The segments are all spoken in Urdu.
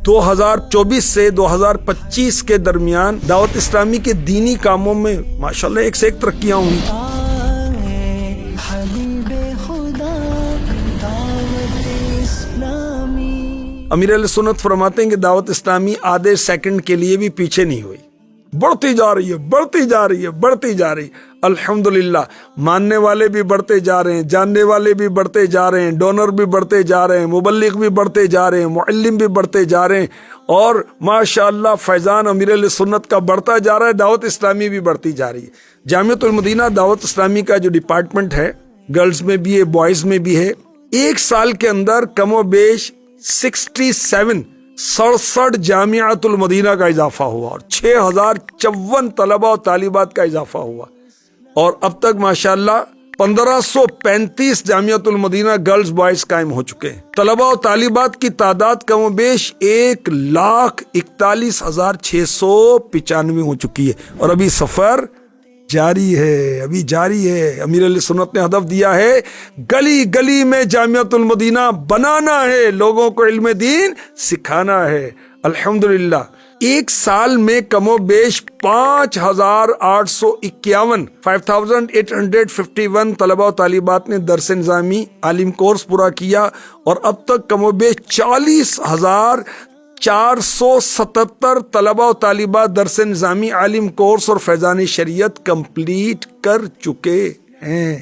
2024 سے 2025 کے درمیان دعوت اسلامی کے دینی کاموں میں ماشاءاللہ ایک سے ایک ترقیاں ہوئی۔ امیر اہل سنت فرماتے ہیں کہ دعوت اسلامی آدھے سیکنڈ کے لیے بھی پیچھے نہیں ہوئی، بڑھتی جا رہی ہے، بڑھتی جا رہی ہے، بڑھتی جا رہی ہے۔ الحمدللہ ماننے والے بھی بڑھتے جا رہے ہیں، جاننے والے بھی بڑھتے جا رہے ہیں، ڈونر بھی بڑھتے جا رہے ہیں، مبلغ بھی بڑھتے جا رہے ہیں، معلم بھی بڑھتے جا رہے ہیں، اور ماشاءاللہ فیضان امیر اہل سنت کا بڑھتا جا رہا ہے، دعوت اسلامی بھی بڑھتی جا رہی ہے۔ جامعۃ المدینہ دعوت اسلامی کا جو ڈپارٹمنٹ ہے، گرلز میں بھی ہے، بوائز میں بھی ہے، ایک سال کے اندر کم و بیش 67 جامعۃ المدینہ کا اضافہ ہوا اور 6054 طلبہ و طالبات کا اضافہ ہوا، اور اب تک ماشاءاللہ 1535 جامعۃ المدینہ گرلز بوائز قائم ہو چکے ہیں۔ طلبہ و طالبات کی تعداد کم و بیش 1,41,695 ہو چکی ہے، اور ابھی سفر جاری ہے، ابھی جاری ہے۔ امیر علیہ سنت نے ہدف دیا ہے گلی گلی میں جامعۃ المدینہ بنانا ہے، لوگوں کو علم دین سکھانا ہے۔ الحمدللہ ایک سال میں کم و بیش 5851 طلبہ و طالبات نے درس نظامی عالم کورس پورا کیا، اور اب تک کم و بیش 40,477 طلبہ و طالبات درس نظامی عالم کورس اور فیضان شریعت کمپلیٹ کر چکے ہیں۔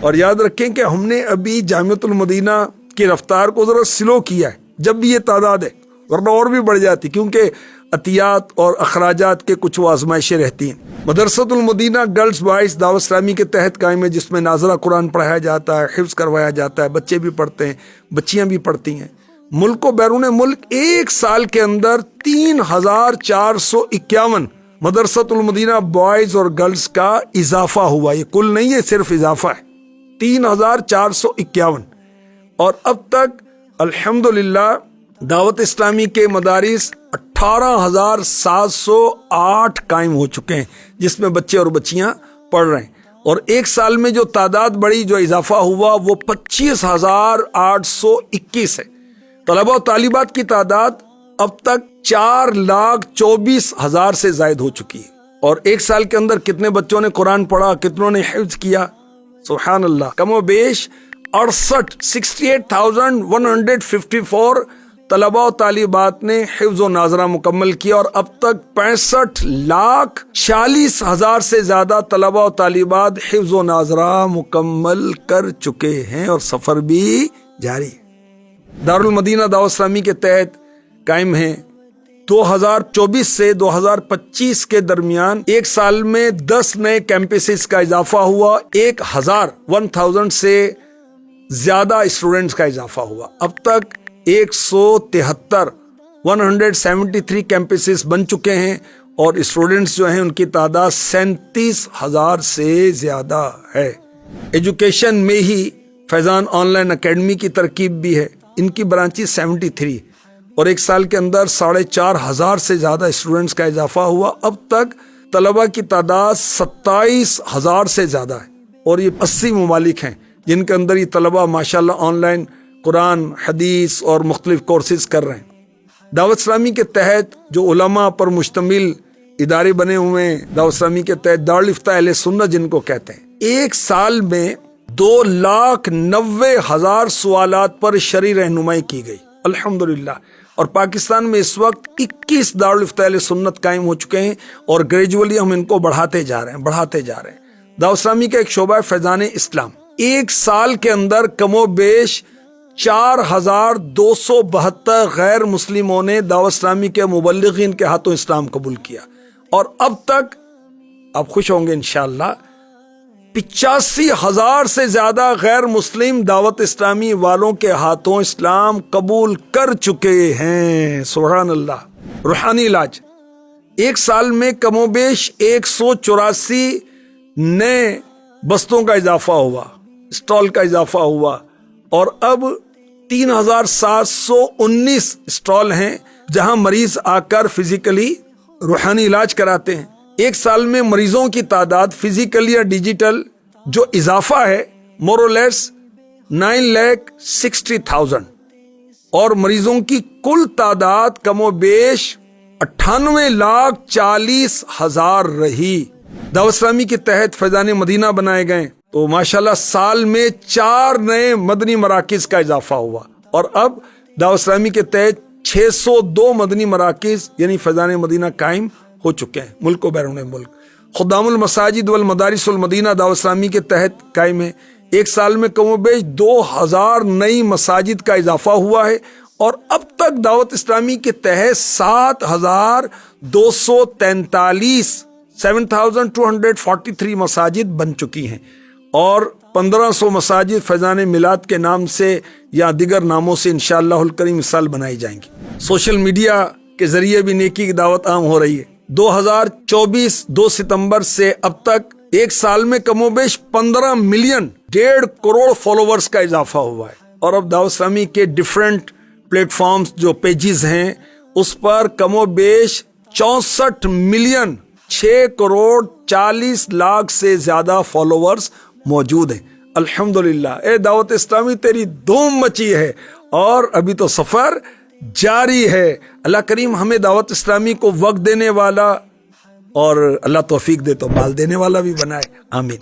اور یاد رکھیں کہ ہم نے ابھی جامعۃ المدینہ کی رفتار کو ذرا سلو کیا ہے، جب بھی یہ تعداد ہے، ورنہ اور بھی بڑھ جاتی، کیونکہ عطیات اور اخراجات کے کچھ وہ آزمائشیں رہتی ہیں۔ مدرسۃ المدینہ گرلز بوائز دعوت اسلامی کے تحت قائم ہے، جس میں ناظرہ قرآن پڑھایا جاتا ہے، حفظ کروایا جاتا ہے، بچے بھی پڑھتے ہیں، بچیاں بھی پڑھتی ہیں۔ ملک و بیرون ملک ایک سال کے اندر 3,451 مدرسۃ المدینہ بوائز اور گرلز کا اضافہ ہوا، یہ کل نہیں ہے، صرف اضافہ ہے، 3,451۔ اور اب تک الحمدللہ دعوت اسلامی کے مدارس 18,708 قائم ہو چکے ہیں، جس میں بچے اور بچیاں پڑھ رہے ہیں، اور ایک سال میں جو تعداد بڑھی، جو اضافہ ہوا، وہ 25,821 ہے۔ طلبہ و طالبات کی تعداد اب تک 4,24,000 سے زائد ہو چکی ہے، اور ایک سال کے اندر کتنے بچوں نے قرآن پڑھا، کتنوں نے حفظ کیا، سبحان اللہ، کم و بیش 68,154 طلبہ و طالبات نے حفظ و ناظرہ مکمل کیا، اور اب تک 65,40,000 سے زیادہ طلبہ و طالبات حفظ و ناظرہ مکمل کر چکے ہیں، اور سفر بھی جاری ہے۔ دارالمدینہ دعوت اسلامی کے تحت قائم ہیں۔ 2024 سے 2025 کے درمیان ایک سال میں 10 نئے کیمپسز کا اضافہ ہوا، 1000 سے زیادہ اسٹوڈنٹس کا اضافہ ہوا۔ اب تک 173 کیمپسز بن چکے ہیں، اور اسٹوڈنٹس جو ہیں ان کی تعداد 37,000 سے زیادہ ہے۔ ایجوکیشن میں ہی فیضان آن لائن اکیڈمی کی ترکیب بھی ہے، ان کی برانچز 73، اور ایک سال کے اندر 4,500 سے زیادہ اسٹوڈنٹس کا اضافہ ہوا۔ اب تک طلبہ کی تعداد 27,000 سے زیادہ ہے، اور یہ 80 ممالک ہیں جن کے اندر یہ طلبہ ماشاءاللہ آن لائن قرآن، حدیث اور مختلف کورسز کر رہے ہیں۔ دعوت اسلامی کے تحت جو علماء پر مشتمل ادارے بنے ہوئے ہیں، دعوت اسلامی کے تحت دارالفتہ اہل سنت جن کو کہتے ہیں، ایک سال میں 2,90,000 سوالات پر شرعی رہنمائی کی گئی، الحمدللہ۔ اور پاکستان میں اس وقت 21 دارالفتہ اہل سنت قائم ہو چکے ہیں، اور گریجولی ہم ان کو بڑھاتے جا رہے ہیں۔ دعوت اسلامی کا ایک شعبہ ہے فیضان اسلام، ایک سال کے اندر کم و بیش 4,272 غیر مسلموں نے دعوت اسلامی کے مبلغین کے ہاتھوں اسلام قبول کیا، اور اب تک آپ خوش ہوں گے انشاءاللہ 85,000 سے زیادہ غیر مسلم دعوت اسلامی والوں کے ہاتھوں اسلام قبول کر چکے ہیں، سبحان اللہ۔ روحانی علاج ایک سال میں کم و بیش 184 نئے بستوں کا اضافہ ہوا، اسٹال کا اضافہ ہوا، اور اب 3,719 اسٹال ہیں جہاں مریض آ کر فزیکلی روحانی علاج کراتے ہیں۔ ایک سال میں مریضوں کی تعداد فزیکلی یا ڈیجیٹل جو اضافہ ہے مور اور لیس 9,60,000، اور مریضوں کی کل تعداد کم و بیش 98,40,000 رہی۔ دعوت اسلامی کے تحت فیضان مدینہ بنائے گئے تو ماشاءاللہ سال میں 4 نئے مدنی مراکز کا اضافہ ہوا، اور اب دعوت اسلامی کے تحت 602 مدنی مراکز یعنی فیضان مدینہ قائم ہو چکے ہیں ملک و بیرون ملک۔ خدام المساجد والمدارس المدینہ دعوت اسلامی کے تحت قائم ہے۔ ایک سال میں کم و بیش 2000 نئی مساجد کا اضافہ ہوا ہے، اور اب تک دعوت اسلامی کے تحت 7,243 مساجد بن چکی ہیں، اور 1500 مساجد فیضان میلاد کے نام سے یا دیگر ناموں سے انشاءاللہ الکریم اس سال بنائی جائیں گی۔ سوشل میڈیا کے ذریعے بھی نیکی کی دعوت عام ہو رہی ہے۔ 2024 2 ستمبر سے اب تک ایک سال میں کم و بیش 15 ملین 1.5 کروڑ فالوورز کا اضافہ ہوا ہے، اور اب دعوت اسلامی کے ڈیفرنٹ پلیٹ فارمز جو پیجز ہیں اس پر کم و بیش 64 ملین 6 کروڑ 40 لاکھ سے زیادہ فالوورز موجود ہیں۔ الحمدللہ اے دعوت اسلامی تیری دھوم مچی ہے، اور ابھی تو سفر جاری ہے۔ اللہ کریم ہمیں دعوت اسلامی کو وقت دینے والا اور اللہ توفیق دے تو مال دینے والا بھی بنائے، آمین۔